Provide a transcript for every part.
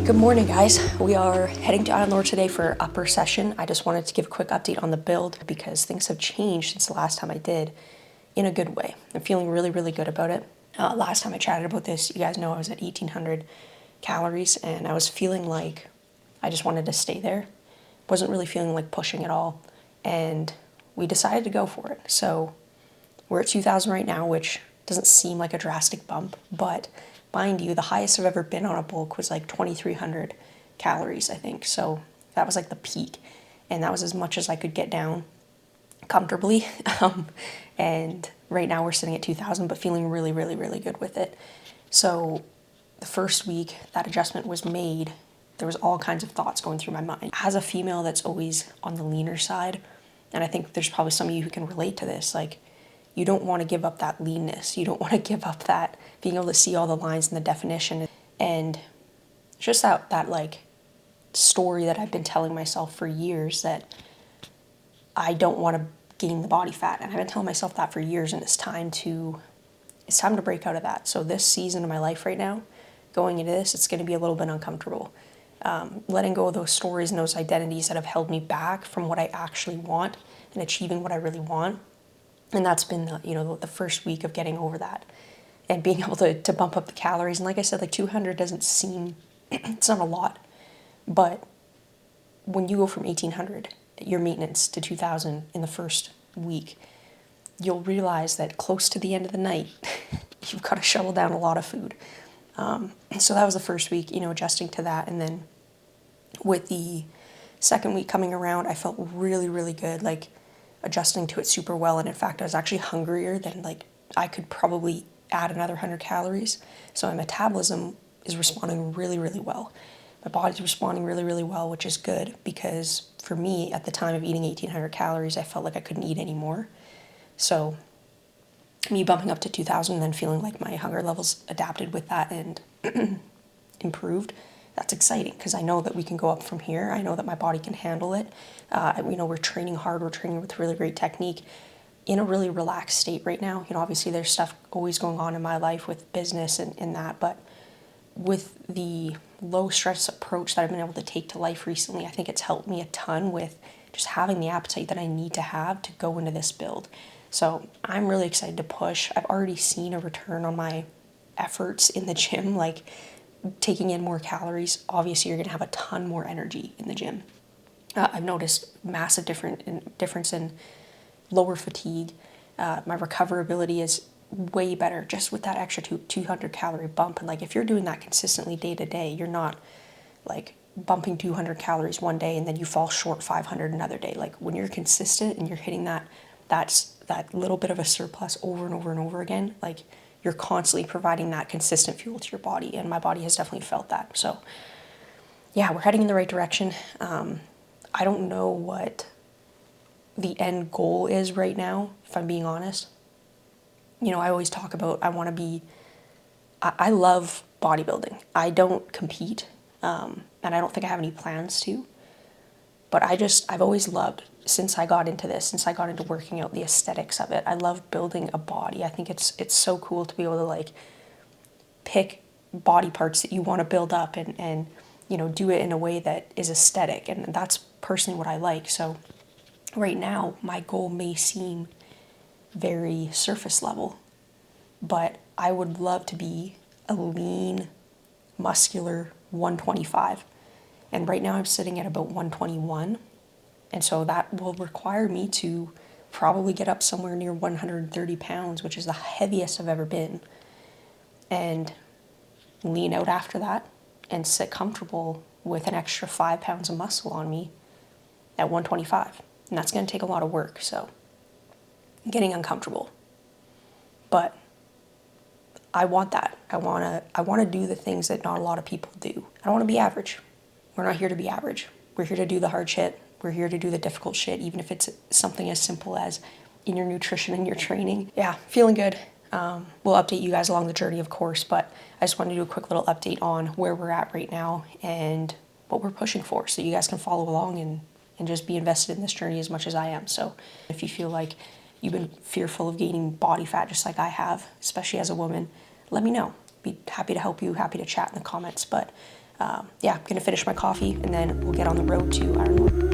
Good morning, guys. We are heading to Island Lord today for upper session. I just wanted to give a quick update on the build because things have changed since the last time I did in a good way. I'm feeling really, really good about it. Last time I chatted about this, you guys know I was at 1,800 calories and I was feeling like I just wanted to stay there. Wasn't really feeling like pushing at all. And we decided to go for it. So we're at 2,000 right now, which doesn't seem like a drastic bump, but mind you, the highest I've ever been on a bulk was like 2,300 calories, I think. So that was like the peak. And that was as much as I could get down comfortably. And right now we're sitting at 2,000, but feeling really, really, really good with it. So the first week that adjustment was made, there was all kinds of thoughts going through my mind. As a female that's always on the leaner side, and I think there's probably some of you who can relate to this, like, you don't want to give up that leanness. You don't want to give up that being able to see all the lines and the definition. And just that like story that I've been telling myself for years that I don't want to gain the body fat. And I've been telling myself that for years, and it's time to break out of that. So this season of my life right now, going into this, it's going to be a little bit uncomfortable. Letting go of those stories and those identities that have held me back from what I actually want and achieving what I really want. And that's been the first week of getting over that and being able to bump up the calories. And like I said, like 200 doesn't seem, it's not a lot, but when you go from 1,800, your maintenance, to 2,000 in the first week, you'll realize that close to the end of the night, you've got to shovel down a lot of food. So that was the first week, adjusting to that. And then with the second week coming around, I felt really, really good, like adjusting to it super well. And in fact, I was actually hungrier than like I could probably add another 100 calories. So my metabolism is responding really, really well. My body's responding really, really well, which is good because for me at the time of eating 1,800 calories, I felt like I couldn't eat anymore. So me bumping up to 2,000 and then feeling like my hunger levels adapted with that and improved, that's exciting because I know that we can go up from here. I know that my body can handle it. We're training hard. We're training with really great technique in a really relaxed state right now. Obviously there's stuff always going on in my life with business and that, but with the low stress approach that I've been able to take to life recently, I think it's helped me a ton with just having the appetite that I need to have to go into this build. So I'm really excited to push. I've already seen a return on my efforts in the gym, like taking in more calories. Obviously you're gonna have a ton more energy in the gym. I've noticed massive difference in lower fatigue. My recoverability is way better just with that extra 200 calorie bump. And like if you're doing that consistently day to day, you're not like bumping 200 calories one day and then you fall short 500 another day. Like when you're consistent and you're hitting that little bit of a surplus over and over and over again, like you're constantly providing that consistent fuel to your body, and my body has definitely felt that. So yeah, we're heading in the right direction. I don't know what the end goal is right now, if I'm being honest. I always talk about I love bodybuilding. I don't compete, and I don't think I have any plans to, but I've always loved, since I got into working out, the aesthetics of it. I love building a body. I think it's so cool to be able to like pick body parts that you want to build up and do it in a way that is aesthetic. And that's personally what I like. So right now, my goal may seem very surface level, but I would love to be a lean, muscular 125. And right now I'm sitting at about 121. And so that will require me to probably get up somewhere near 130 pounds, which is the heaviest I've ever been, and lean out after that and sit comfortable with an extra 5 pounds of muscle on me at 125. And that's going to take a lot of work. So I'm getting uncomfortable, but I want that. I want to do the things that not a lot of people do. I don't want to be average. We're not here to be average. We're here to do the hard shit. We're here to do the difficult shit, even if it's something as simple as in your nutrition and your training. Yeah, feeling good. We'll update you guys along the journey, of course, but I just wanted to do a quick little update on where we're at right now and what we're pushing for, so you guys can follow along and just be invested in this journey as much as I am. So if you feel like you've been fearful of gaining body fat just like I have, especially as a woman, let me know. Be happy to help you, happy to chat in the comments. But Yeah, I'm gonna finish my coffee and then we'll get on the road to Iron Lord.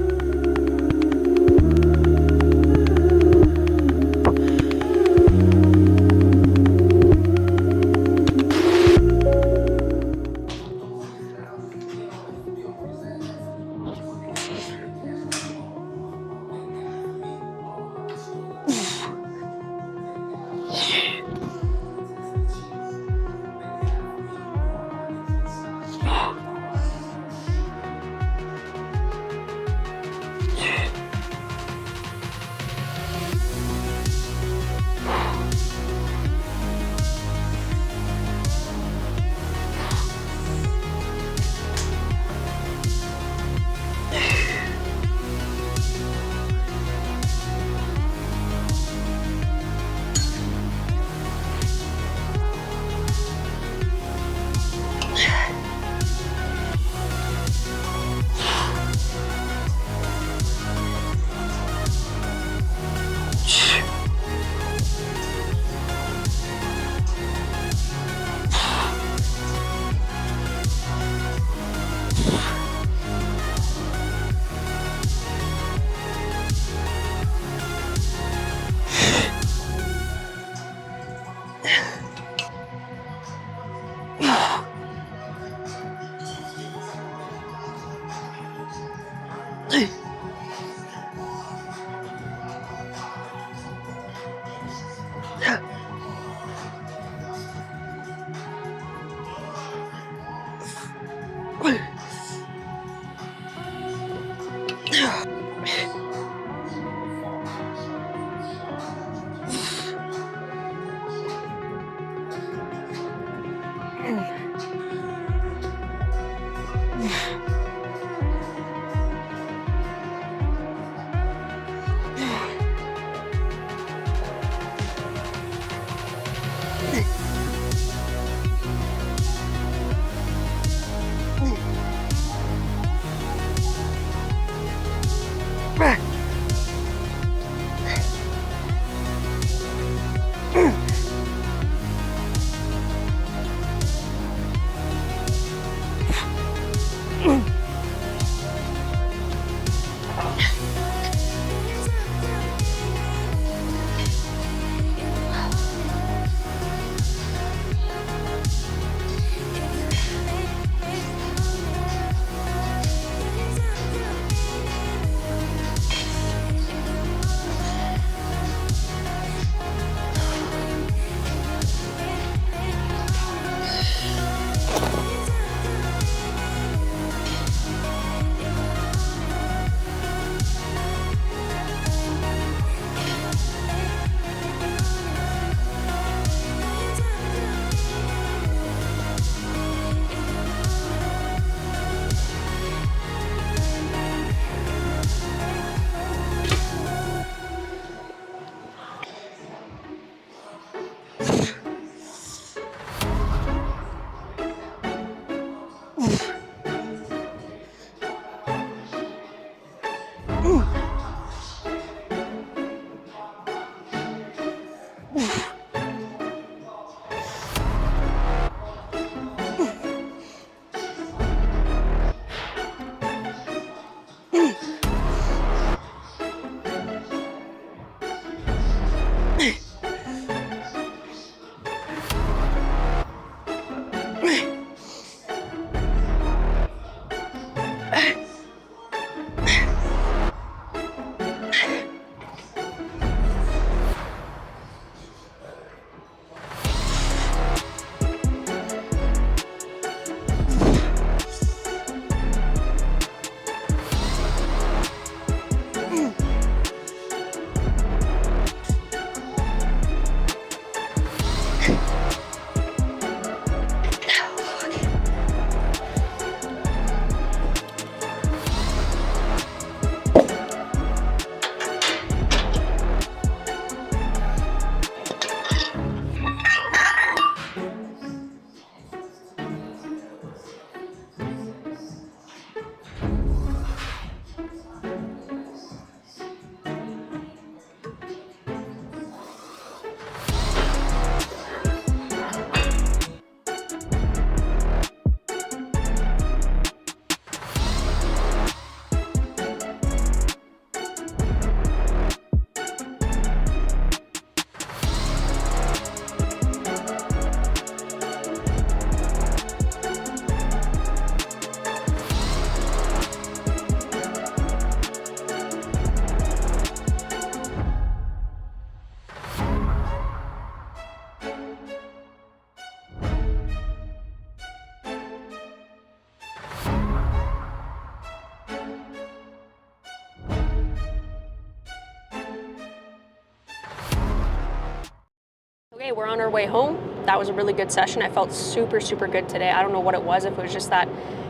Okay, we're on our way home. That was a really good session. I felt super, super good today. I don't know what it was, if it was just that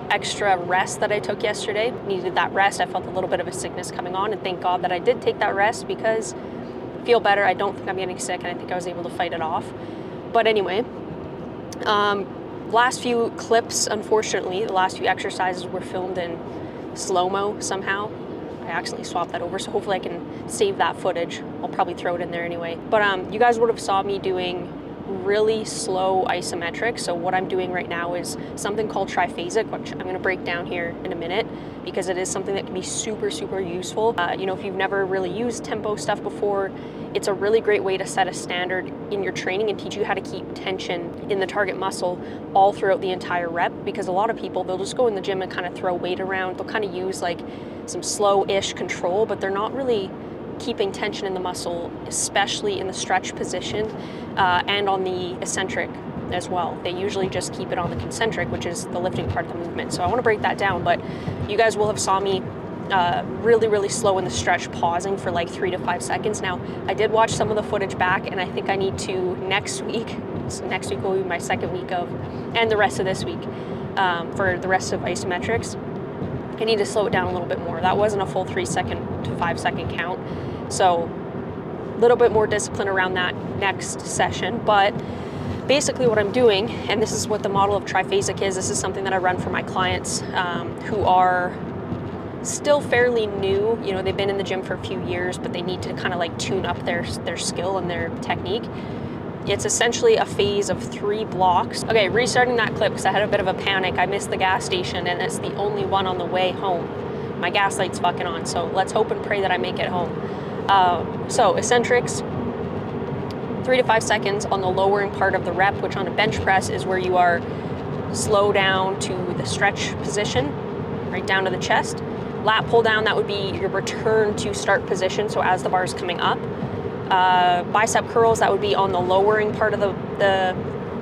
extra rest that I took yesterday. Needed that rest. I felt a little bit of a sickness coming on, and thank God that I did take that rest because I feel better. I don't think I'm getting sick, and I think I was able to fight it off. But anyway, last few clips, unfortunately, the last few exercises were filmed in slow-mo somehow. I accidentally swapped that over, so hopefully I can save that footage. I'll probably throw it in there anyway. But you guys would have saw me doing really slow isometric. So what I'm doing right now is something called triphasic, which I'm going to break down here in a minute because it is something that can be super, super useful. You know, if you've never really used tempo stuff before, it's a really great way to set a standard in your training and teach you how to keep tension in the target muscle all throughout the entire rep, because a lot of people, they'll just go in the gym and kind of throw weight around. They'll kind of use like some slow-ish control, but they're not really keeping tension in the muscle, especially in the stretch position and on the eccentric as well. They usually just keep it on the concentric, which is the lifting part of the movement. So I want to break that down, but you guys will have saw me really, really slow in the stretch, pausing for like 3 to 5 seconds. Now, I did watch some of the footage back, and I think I need to next week, so next week will be my second week of, and the rest of this week, for the rest of isometrics, I need to slow it down a little bit more. That wasn't a full 3 second to 5 second count. So a little bit more discipline around that next session. But basically what I'm doing, and this is what the model of triphasic is, this is something that I run for my clients who are still fairly new. You know, they've been in the gym for a few years, but they need to kind of like tune up their skill and their technique. It's essentially a phase of 3 blocks. Okay, restarting that clip because I had a bit of a panic. I missed the gas station, and it's the only one on the way home. My gas light's fucking on, so let's hope and pray that I make it home. So eccentrics, 3 to 5 seconds on the lowering part of the rep, which on a bench press is where you are slow down to the stretch position, right down to the chest. Lat pull down, that would be your return to start position, so as the bar is coming up. Bicep curls, that would be on the lowering part of the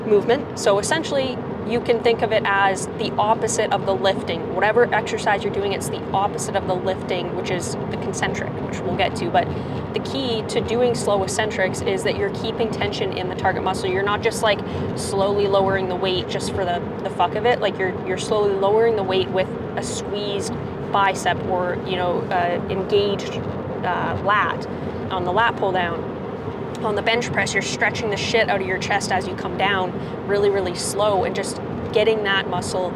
movement. So essentially, you can think of it as the opposite of the lifting. Whatever exercise you're doing, it's the opposite of the lifting, which is the concentric, which we'll get to. But the key to doing slow eccentrics is that you're keeping tension in the target muscle. You're not just like slowly lowering the weight just for the fuck of it. Like you're slowly lowering the weight with a squeezed bicep or, you know, engaged lat. On the lat pull down, on the bench press, you're stretching the shit out of your chest as you come down really, really slow and just getting that muscle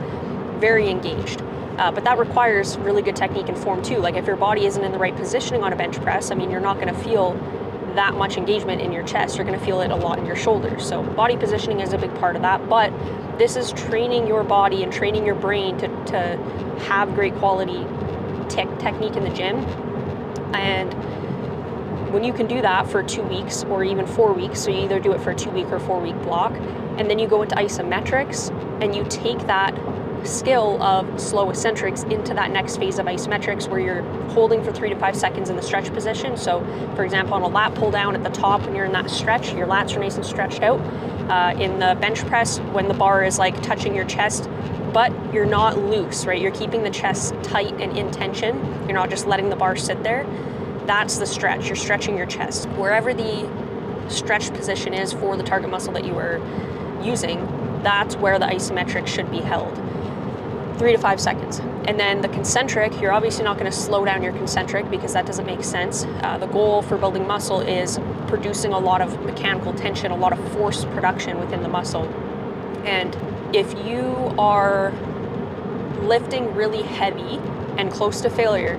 very engaged. But that requires really good technique and form too. Like if your body isn't in the right positioning on a bench press, I mean, you're not going to feel that much engagement in your chest. You're going to feel it a lot in your shoulders. So body positioning is a big part of that, but this is training your body and training your brain to have great quality technique in the gym. And when you can do that for 2 weeks or even 4 weeks, so you either do it for a 2-week or 4-week block, and then you go into isometrics and you take that skill of slow eccentrics into that next phase of isometrics where you're holding for 3 to 5 seconds in the stretch position. So for example, on a lat pull down at the top, when you're in that stretch, your lats are nice and stretched out. In the bench press, when the bar is like touching your chest, but you're not loose, right? You're keeping the chest tight and in tension. You're not just letting the bar sit there. That's the stretch. You're stretching your chest. Wherever the stretch position is for the target muscle that you are using, that's where the isometric should be held. 3 to 5 seconds. And then the concentric, you're obviously not going to slow down your concentric because that doesn't make sense. The goal for building muscle is producing a lot of mechanical tension, a lot of force production within the muscle. And if you are lifting really heavy and close to failure,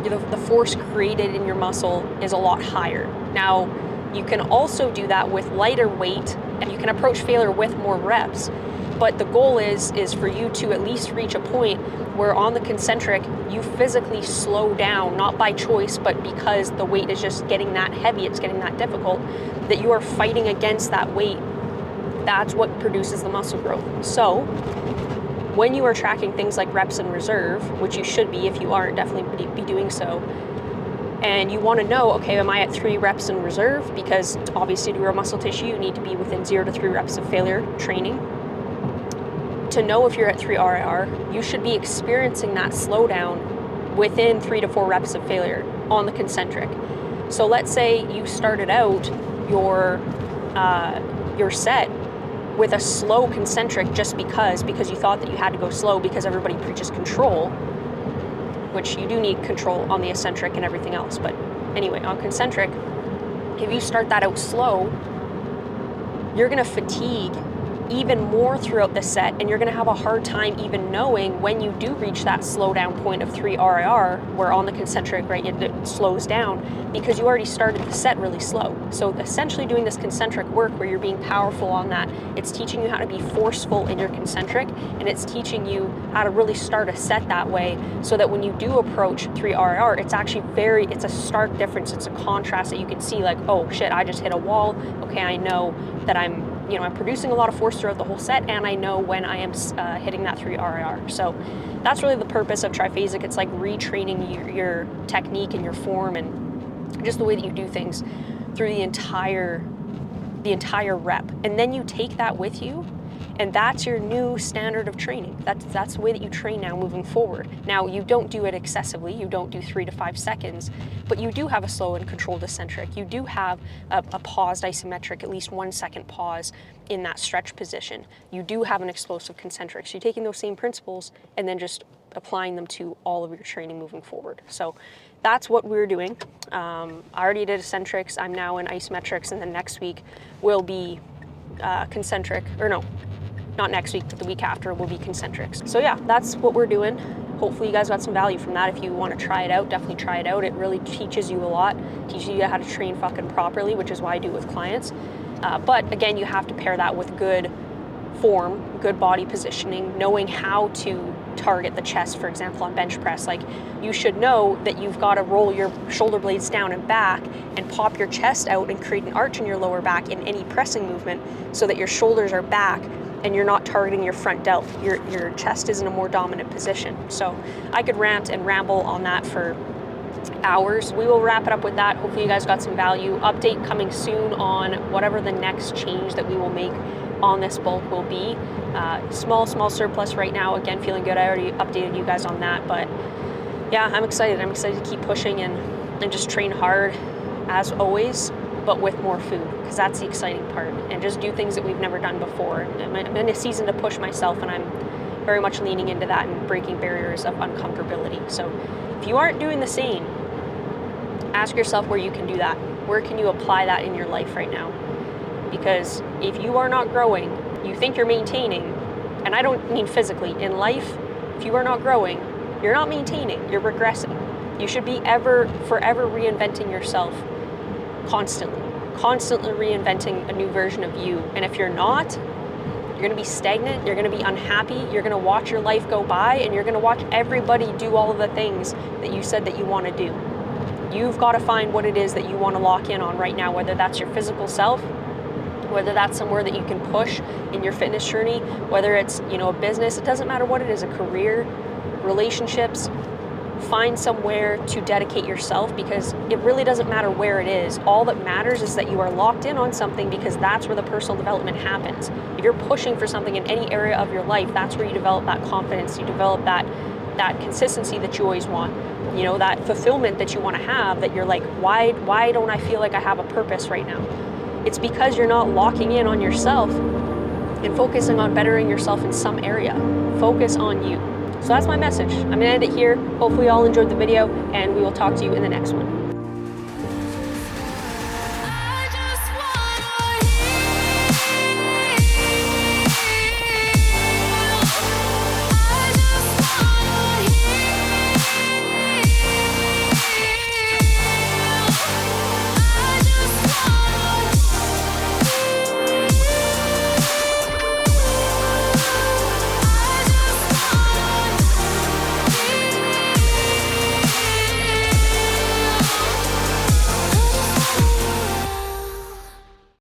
the force created in your muscle is a lot higher. Now, you can also do that with lighter weight, and you can approach failure with more reps. But the goal is for you to at least reach a point where on the concentric, you physically slow down, not by choice, but because the weight is just getting that heavy, it's getting that difficult, that you are fighting against that weight. That's what produces the muscle growth. So when you are tracking things like reps in reserve, which you should be, if you aren't, definitely be doing so, and you want to know, okay, am I at 3 reps in reserve? Because obviously to grow muscle tissue, you need to be within 0 to 3 reps of failure training. To know if you're at 3 RIR, you should be experiencing that slowdown within 3 to 4 reps of failure on the concentric. So let's say you started out your your set with a slow concentric just because you thought that you had to go slow because everybody preaches control, which you do need control on the eccentric and everything else. But anyway, on concentric, if you start that out slow, you're going to fatigue even more throughout the set, and you're going to have a hard time even knowing when you do reach that slow down point of 3 RIR, where on the concentric, right, it slows down because you already started the set really slow. So essentially doing this concentric work where you're being powerful on that, it's teaching you how to be forceful in your concentric, and it's teaching you how to really start a set that way, so that when you do approach 3 RIR, it's actually it's a stark difference. It's a contrast that you can see, like, oh shit, I just hit a wall. Okay, I know that I'm producing a lot of force throughout the whole set, and I know when I am hitting that 3 RIR. So that's really the purpose of triphasic. It's like retraining your technique and your form and just the way that you do things through the entire rep. And then you take that with you, and that's your new standard of training. That's the way that you train now moving forward. Now, you don't do it excessively. You don't do 3 to 5 seconds, but you do have a slow and controlled eccentric. You do have a paused isometric, at least 1 second pause in that stretch position. You do have an explosive concentric. So you're taking those same principles and then just applying them to all of your training moving forward. So that's what we're doing. I already did eccentrics. I'm now in isometrics, and then next week will be concentric, or no, not next week, but the week after will be concentrics. So yeah, that's what we're doing. Hopefully you guys got some value from that. If you want to try it out, definitely try it out. It really teaches you a lot, teaches you how to train fucking properly, which is why I do it with clients. But again, you have to pair that with good form, good body positioning, knowing how to target the chest, for example, on bench press. Like, you should know that you've got to roll your shoulder blades down and back and pop your chest out and create an arch in your lower back in any pressing movement, so that your shoulders are back and you're not targeting your front delt. Your chest is in a more dominant position. So I could rant and ramble on that for hours. We will wrap it up with that. Hopefully you guys got some value. Update coming soon on whatever the next change that we will make on this bulk will be. Small surplus right now. Again, feeling good. I already updated you guys on that, but yeah, I'm excited. I'm excited to keep pushing and just train hard as always, but with more food, because that's the exciting part, and just do things that we've never done before. I'm in a season to push myself, and I'm very much leaning into that and breaking barriers of uncomfortability. So if you aren't doing the same, ask yourself where you can do that. Where can you apply that in your life right now? Because if you are not growing, you think you're maintaining, and I don't mean physically, in life, if you are not growing, you're not maintaining, you're regressing. You should be forever reinventing yourself, constantly reinventing a new version of you. And if you're not, you're going to be stagnant, you're going to be unhappy, you're going to watch your life go by, and you're going to watch everybody do all of the things that you said that you want to do. You've got to find what it is that you want to lock in on right now, whether that's your physical self, whether that's somewhere that you can push in your fitness journey, whether it's, a business. It doesn't matter what it is, a career, relationships. Find somewhere to dedicate yourself, because it really doesn't matter where it is. All that matters is that you are locked in on something, because that's where the personal development happens. If you're pushing for something in any area of your life, that's where you develop that confidence, you develop that consistency that you always want, that fulfillment that you want to have, that you're like, why don't I feel like I have a purpose right now? It's because you're not locking in on yourself and focusing on bettering yourself in some area. Focus on you. So that's my message. I'm gonna end it here. Hopefully you all enjoyed the video, and we will talk to you in the next one.